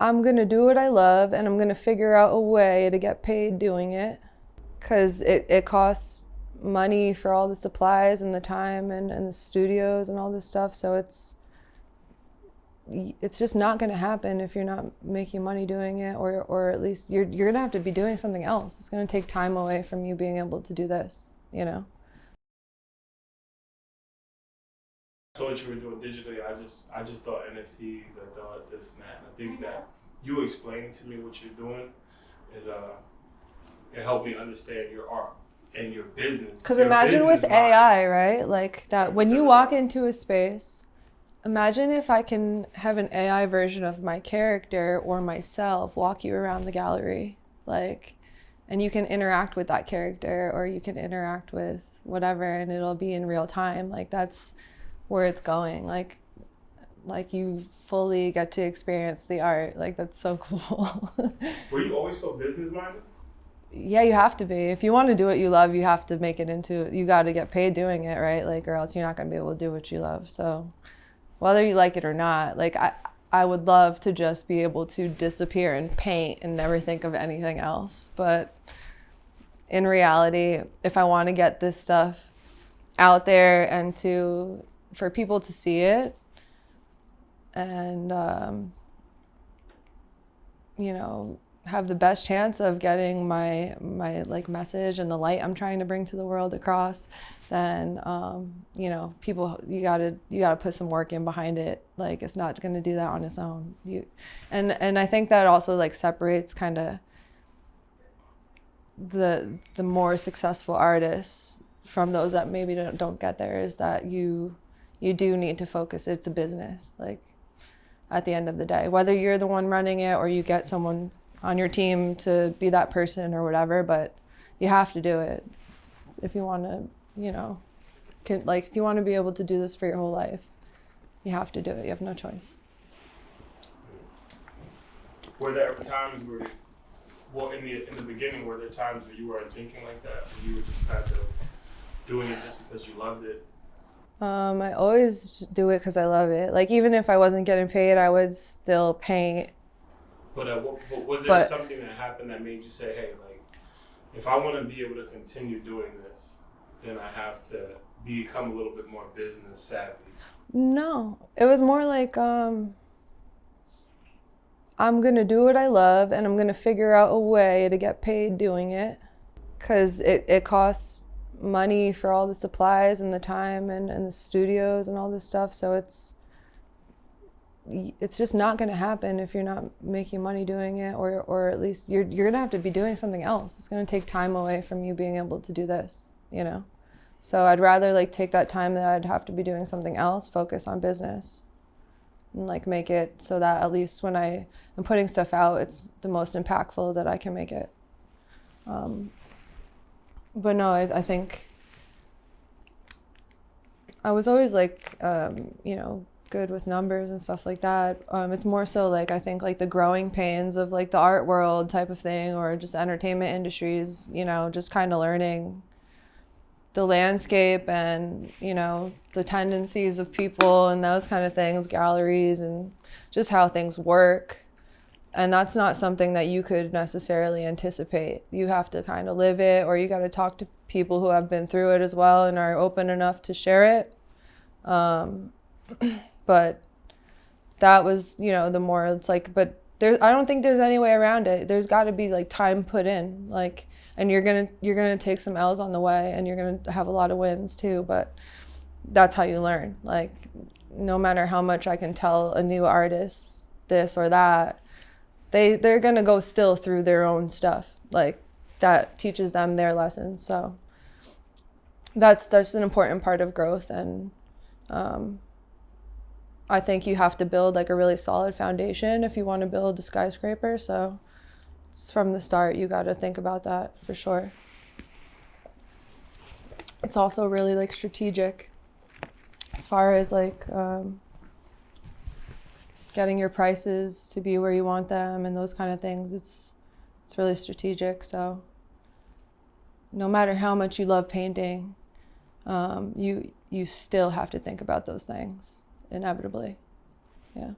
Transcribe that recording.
I'm going to do what I love, and I'm going to figure out a way to get paid doing it, because it costs money for all the supplies and the time and the studios and all this stuff. So it's just not going to happen if you're not making money doing it, or at least you're going to have to be doing something else. It's going to take time away from you being able to do this, you know? So what you were doing digitally, I just thought NFTs, I thought this and that. And I think that you explaining to me what you're doing, it helped me understand your art and your business. Because imagine with AI, right? Like that, when you walk into a space, imagine if I can have an AI version of my character or myself walk you around the gallery, like, and you can interact with that character, or you can interact with whatever, and it'll be in real time. Like, that's where it's going. Like you fully get to experience the art. Like, that's so cool. Were you always so business minded? Yeah, you have to be. If you want to do what you love, you have to make it into, you got to get paid doing it, right? Like, or else you're not going to be able to do what you love. So whether you like it or not, like, I would love to just be able to disappear and paint and never think of anything else. But in reality, if I want to get this stuff out there and for people to see it, and you know, have the best chance of getting my like message and the light I'm trying to bring to the world across, then you know, people, you gotta put some work in behind it. Like, it's not gonna do that on its own. And I think that also like separates kind of the more successful artists from those that maybe don't get there, is that you do need to focus. It's a business, like, at the end of the day, whether you're the one running it or you get someone on your team to be that person or whatever, but you have to do it if you want to, you know, if you want to be able to do this for your whole life, you have to do it. You have no choice. Were there times where, well, in the beginning, were there times where you weren't thinking like that, where you were just kind of doing it just because you loved it? I always do it because I love it. Like, even if I wasn't getting paid, I would still paint. But was there something that happened that made you say, hey, like, if I want to be able to continue doing this, then I have to become a little bit more business savvy? No, it was more like, I'm going to do what I love, and I'm going to figure out a way to get paid doing it, because it costs money for all the supplies and the time and the studios and all this stuff. So it's just not going to happen if you're not making money doing it, or at least you're going to have to be doing something else. It's going to take time away from you being able to do this, you know? So I'd rather like take that time that I'd have to be doing something else, focus on business, and like make it so that at least when I am putting stuff out, it's the most impactful that I can make it. But no, I think I was always like, you know, good with numbers and stuff like that. It's more so like, I think like the growing pains of like the art world type of thing, or just entertainment industries, you know, just kind of learning the landscape and, you know, the tendencies of people and those kind of things, galleries, and just how things work. And that's not something that you could necessarily anticipate. You have to kind of live it, or you got to talk to people who have been through it as well and are open enough to share it. But that was, you know, the more it's like, but I don't think there's any way around it. There's got to be like time put in, like, and you're gonna take some L's on the way, and you're gonna have a lot of wins too. But that's how you learn. Like, no matter how much I can tell a new artist this or that, they're gonna go still through their own stuff. Like, that teaches them their lessons. So that's an important part of growth. And I think you have to build like a really solid foundation if you want to build a skyscraper. So from the start, you got to think about that for sure. It's also really like strategic as far as like getting your prices to be where you want them and those kind of things. It's really strategic. So no matter how much you love painting, you still have to think about those things inevitably. Yeah.